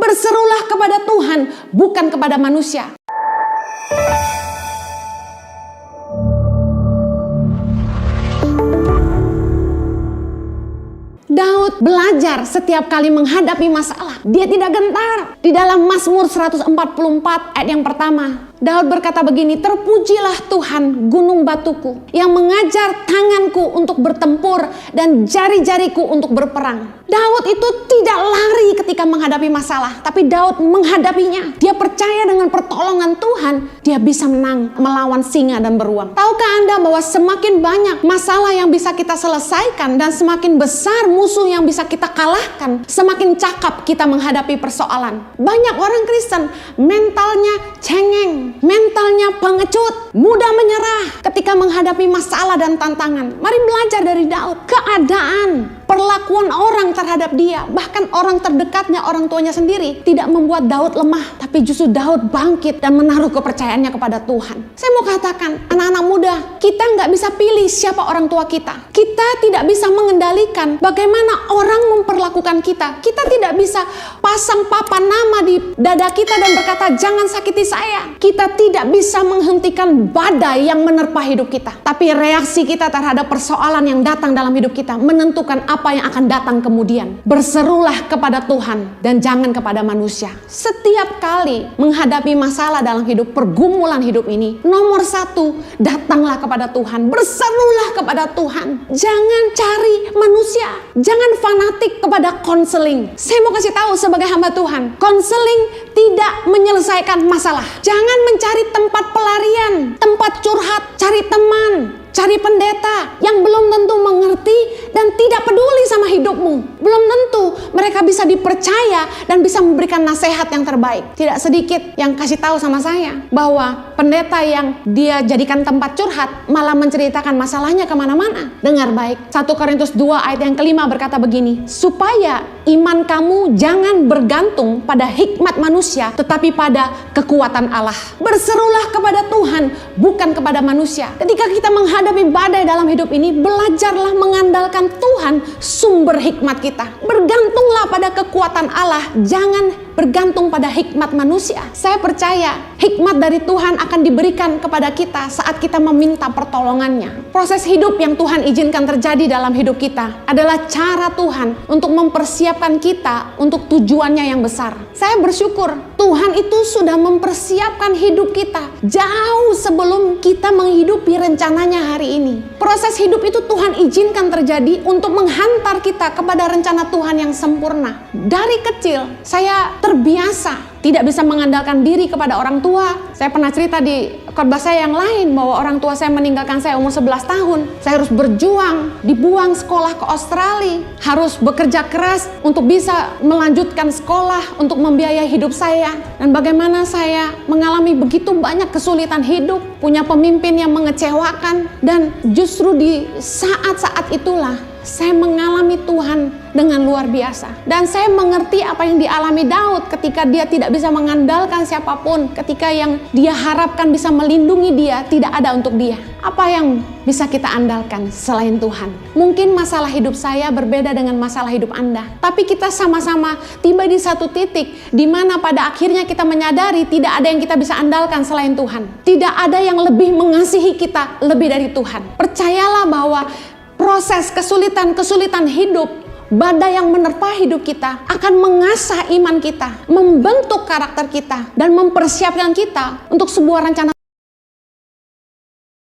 Berserulah kepada Tuhan, bukan kepada manusia. Daud belajar setiap kali menghadapi masalah. Dia tidak gentar. Di dalam Mazmur 144 ayat yang pertama, Daud berkata begini, "Terpujilah Tuhan gunung batuku, yang mengajar tanganku untuk bertempur dan jari-jariku untuk berperang." Daud itu tidak lari ketika menghadapi masalah, tapi Daud menghadapinya. Dia percaya dengan pertolongan Tuhan, dia bisa menang melawan singa dan beruang. Tahukah Anda bahwa semakin banyak masalah yang bisa kita selesaikan dan semakin besar musuh yang bisa kita kalahkan, semakin cakap kita menghadapi persoalan. Banyak orang Kristen mentalnya cengeng, mentalnya pengecut, mudah menyerah ketika menghadapi masalah dan tantangan. Mari belajar dari Daud. Keadaan, perlakuan orang terhadap dia, bahkan orang terdekatnya, orang tuanya sendiri, tidak membuat Daud lemah, tapi justru Daud bangkit dan menaruh kepercayaannya kepada Tuhan. Saya mau katakan, anak-anak muda, kita nggak bisa pilih siapa orang tua kita. Kita tidak bisa mengendalikan bagaimana orang memperlakukan kita. Kita tidak bisa pasang papan nama di dada kita dan berkata, "Jangan sakiti saya." Kita tidak bisa menghentikan badai yang menerpa hidup kita. Tapi reaksi kita terhadap persoalan yang datang dalam hidup kita menentukan apa yang akan datang kemudian. Berserulah kepada Tuhan dan jangan kepada manusia. Setiap kali menghadapi masalah dalam hidup, pergumulan hidup ini, nomor satu, datanglah kepada Tuhan. Berserulah kepada Tuhan. Jangan cari manusia. Jangan fanatik kepada konseling. Saya mau kasih tahu sebagai hamba Tuhan, konseling tidak menyelesaikan masalah. Jangan mencari tempat pelarian, tempat curhat, cari teman, cari pendeta yang belum tentu mengerti dan tidak peduli sama hidupmu. Belum tentu mereka bisa dipercaya dan bisa memberikan nasihat yang terbaik. Tidak sedikit yang kasih tahu sama saya bahwa pendeta yang dia jadikan tempat curhat malah menceritakan masalahnya kemana-mana. Dengar baik, 1 Korintus 2 ayat yang kelima berkata begini, "Supaya iman kamu jangan bergantung pada hikmat manusia, tetapi pada kekuatan Allah." Berserulah kepada Tuhan, bukan kepada manusia. Ketika kita menghadapi badai dalam hidup ini, belajarlah mengandalkan Tuhan, sumber hikmat kita. Bergantunglah pada kekuatan Allah, jangan bergantung pada hikmat manusia. Saya percaya hikmat dari Tuhan akan diberikan kepada kita saat kita meminta pertolongannya. Proses hidup yang Tuhan izinkan terjadi dalam hidup kita adalah cara Tuhan untuk mempersiapkan kita untuk tujuannya yang besar. Saya bersyukur Tuhan itu sudah mempersiapkan hidup kita jauh sebelum kita menghidupi rencananya hari ini. Proses hidup itu Tuhan izinkan terjadi untuk menghantar kita kepada rencana Tuhan yang sempurna. Dari kecil saya terbiasa tidak bisa mengandalkan diri kepada orang tua. Saya pernah cerita di khotbah saya yang lain bahwa orang tua saya meninggalkan saya umur 11 tahun. Saya harus berjuang, dibuang sekolah ke Australia, harus bekerja keras untuk bisa melanjutkan sekolah, untuk membiayai hidup saya. Dan bagaimana saya mengalami begitu banyak kesulitan hidup, punya pemimpin yang mengecewakan, dan justru di saat-saat itulah saya mengalami Tuhan dengan luar biasa. Dan saya mengerti apa yang dialami Daud ketika dia tidak bisa mengandalkan siapapun, ketika yang dia harapkan bisa melindungi dia tidak ada untuk dia. Apa yang bisa kita andalkan selain Tuhan? Mungkin masalah hidup saya berbeda dengan masalah hidup Anda, tapi kita sama-sama tiba di satu titik di mana pada akhirnya kita menyadari tidak ada yang kita bisa andalkan selain Tuhan. Tidak ada yang lebih mengasihi kita lebih dari Tuhan. Percayalah bahwa proses kesulitan hidup, badai yang menerpa hidup kita akan mengasah iman kita, membentuk karakter kita, dan mempersiapkan kita untuk sebuah rencana